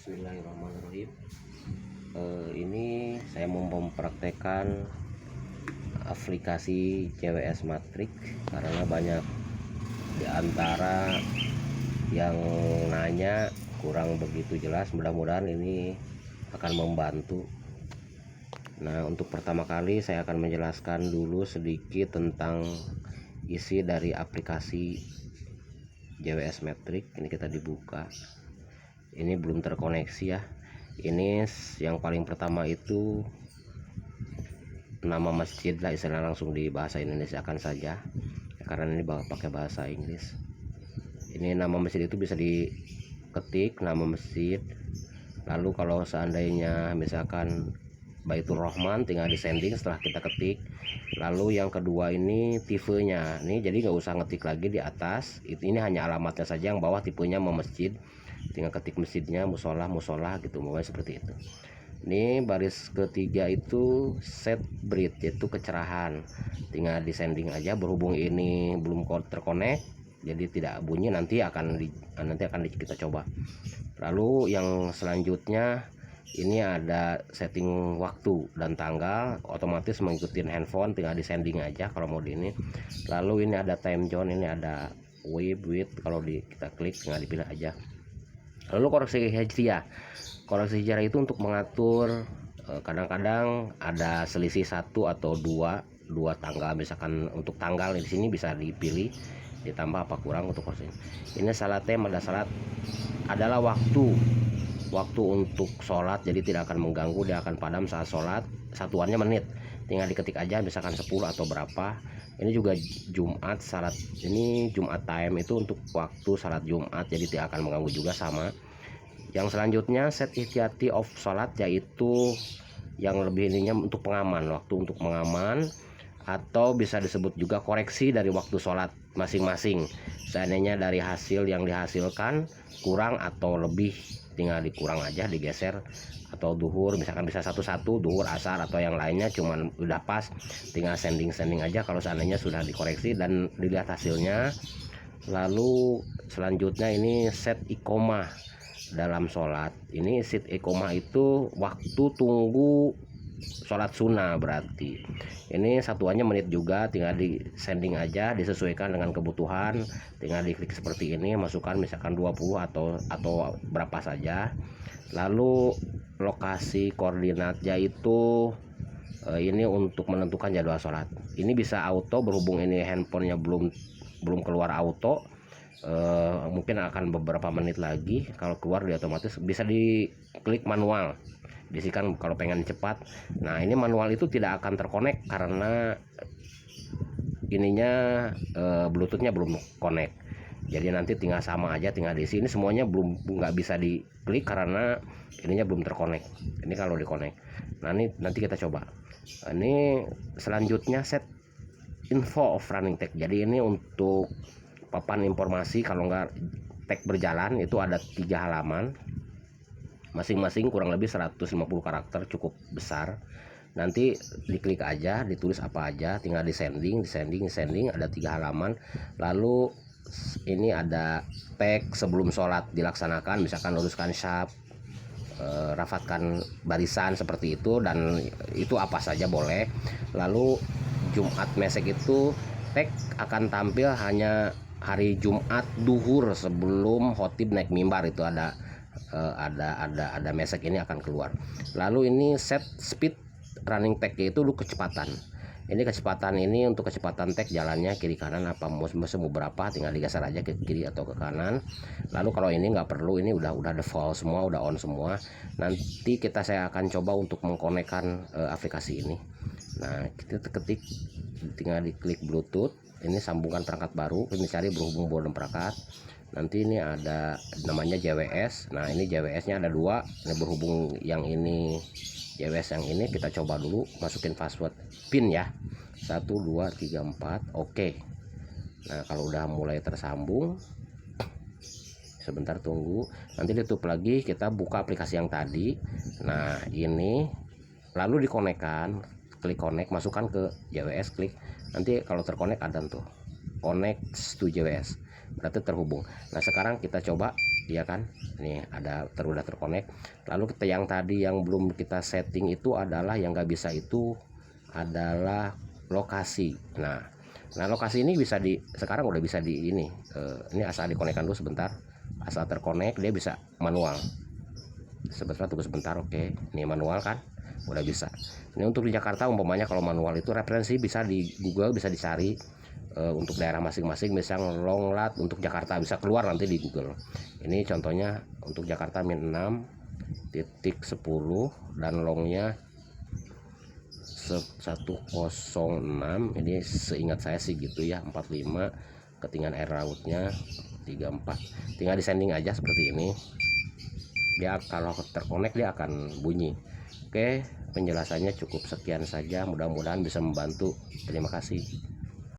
Bismillahirrahmanirrahim. Ini saya mau mempraktekkan aplikasi JWS Matrix karena banyak di antara yang nanya kurang begitu jelas. Mudah-mudahan ini akan membantu. Nah, untuk pertama kali saya akan menjelaskan dulu sedikit tentang isi dari aplikasi JWS Matrix. Ini kita dibuka. Ini belum terkoneksi ya. Ini yang paling pertama itu nama masjid lah, istilah langsung di bahasa Indonesia kan saja karena ini pakai bahasa Inggris. Ini nama masjid itu bisa diketik nama masjid, lalu kalau seandainya misalkan Baitur Rahman tinggal di sending setelah kita ketik. Lalu yang kedua ini tipenya nih, jadi nggak usah ngetik lagi di atas, ini hanya alamatnya saja, yang bawah tipenya mau masjid, tinggal ketik masjidnya, musola gitu, pokoknya seperti itu. Ini baris ketiga itu set bright, yaitu kecerahan, tinggal di sending aja. Berhubung ini belum terkonek jadi tidak bunyi, nanti akan kita coba. Lalu yang selanjutnya ini ada setting waktu dan tanggal, otomatis mengikuti handphone, tinggal di sending aja kalau mau di ini. Lalu ini ada time zone, ini ada wave width, kalau kita klik tinggal dipilih aja. Lalu koreksi hijriah. Koreksi hijriah itu untuk mengatur kadang-kadang ada selisih satu atau dua tanggal, misalkan untuk tanggal di sini bisa dipilih ditambah apa kurang untuk koreksi. Ini salatnya pada salat adalah waktu untuk sholat, jadi tidak akan mengganggu, dia akan padam saat sholat. Satuannya menit, tinggal diketik aja misalkan 10 atau berapa. Ini juga Jumat, salat ini Jumat time itu untuk waktu salat Jumat, jadi tidak akan mengganggu juga, sama. Yang selanjutnya set ihtiyati of sholat, yaitu yang lebih ininya untuk pengaman, waktu untuk mengaman, atau bisa disebut juga koreksi dari waktu sholat masing-masing. Seandainya dari hasil yang dihasilkan kurang atau lebih, tinggal dikurang aja, digeser. Atau duhur misalkan bisa satu-satu, duhur, asar atau yang lainnya cuman udah pas, tinggal sending aja kalau seandainya sudah dikoreksi dan dilihat hasilnya. Lalu selanjutnya ini set iqomah dalam sholat. Ini set iqomah itu waktu tunggu sholat sunnah, berarti ini satuannya menit juga, tinggal di sending aja, disesuaikan dengan kebutuhan, tinggal diklik seperti ini, masukkan misalkan 20 atau berapa saja. Lalu lokasi koordinat, yaitu ini untuk menentukan jadwal sholat. Ini bisa auto, berhubung ini handphonenya belum keluar auto, mungkin akan beberapa menit lagi. Kalau keluar dia otomatis bisa diklik manual, bisikan kalau pengen cepat. Nah, ini manual itu tidak akan terkonek karena ininya bluetoothnya belum connect, jadi nanti tinggal sama aja, tinggal di sini semuanya nggak bisa diklik karena ininya belum terkonek. Ini kalau dikonek. Nah, ini nanti kita coba. Ini selanjutnya set info of running tag, jadi ini untuk papan informasi kalau nggak tag berjalan, itu ada 3 halaman, masing-masing kurang lebih 150 karakter, cukup besar. Nanti diklik aja, ditulis apa aja, tinggal di sending, ada 3 halaman. Lalu ini ada tag sebelum sholat dilaksanakan, misalkan luruskan syaf, rafatkan barisan, seperti itu, dan itu apa saja boleh. Lalu Jumat mesek itu tag akan tampil hanya hari Jumat duhur sebelum khotib naik mimbar, itu ada mesek ini akan keluar. Lalu ini set speed running tag, yaitu kecepatan. Ini kecepatan, ini untuk kecepatan tag jalannya kiri kanan apa mau berapa, tinggal digeser aja ke kiri atau ke kanan. Lalu kalau ini nggak perlu, ini udah default semua, udah on semua. Nanti saya akan coba untuk mengkonekkan aplikasi ini. Nah, kita ketik, tinggal diklik Bluetooth, ini sambungkan perangkat baru, ini cari berhubung modem perangkat. Nanti ini ada namanya JWS. Nah, ini JWS nya ada 2. Ini berhubung yang ini JWS yang ini, kita coba dulu masukin password PIN ya, 1 2 3 4. Oke. Nah, kalau udah mulai tersambung, sebentar tunggu, nanti ditutup lagi, kita buka aplikasi yang tadi. Nah, ini lalu dikonekkan, klik connect, masukkan ke JWS, klik, nanti kalau terkonek ada tuh connect to JWS, berarti terhubung. Nah, sekarang kita coba Iya kan, ini ada udah terkonek. Lalu kita yang tadi yang belum kita setting itu adalah yang nggak bisa, itu adalah lokasi. Nah lokasi ini bisa sekarang udah bisa ini asal dikonekkan dulu sebentar, asal terkonek dia bisa manual. Sebentar, tunggu sebentar. Oke, ini manual kan udah bisa. Ini untuk di Jakarta umpamanya kalau manual itu referensi bisa di Google, bisa dicari untuk daerah masing-masing. Misal long lat untuk Jakarta bisa keluar nanti di Google. Ini contohnya untuk Jakarta min 6.10 dan longnya 106. Ini seingat saya sih gitu ya, 45. Ketinggian air lautnya 34. Tinggal di sending aja seperti ini, dia kalau terkonek dia akan bunyi. Oke, penjelasannya cukup sekian saja, mudah-mudahan bisa membantu. Terima kasih.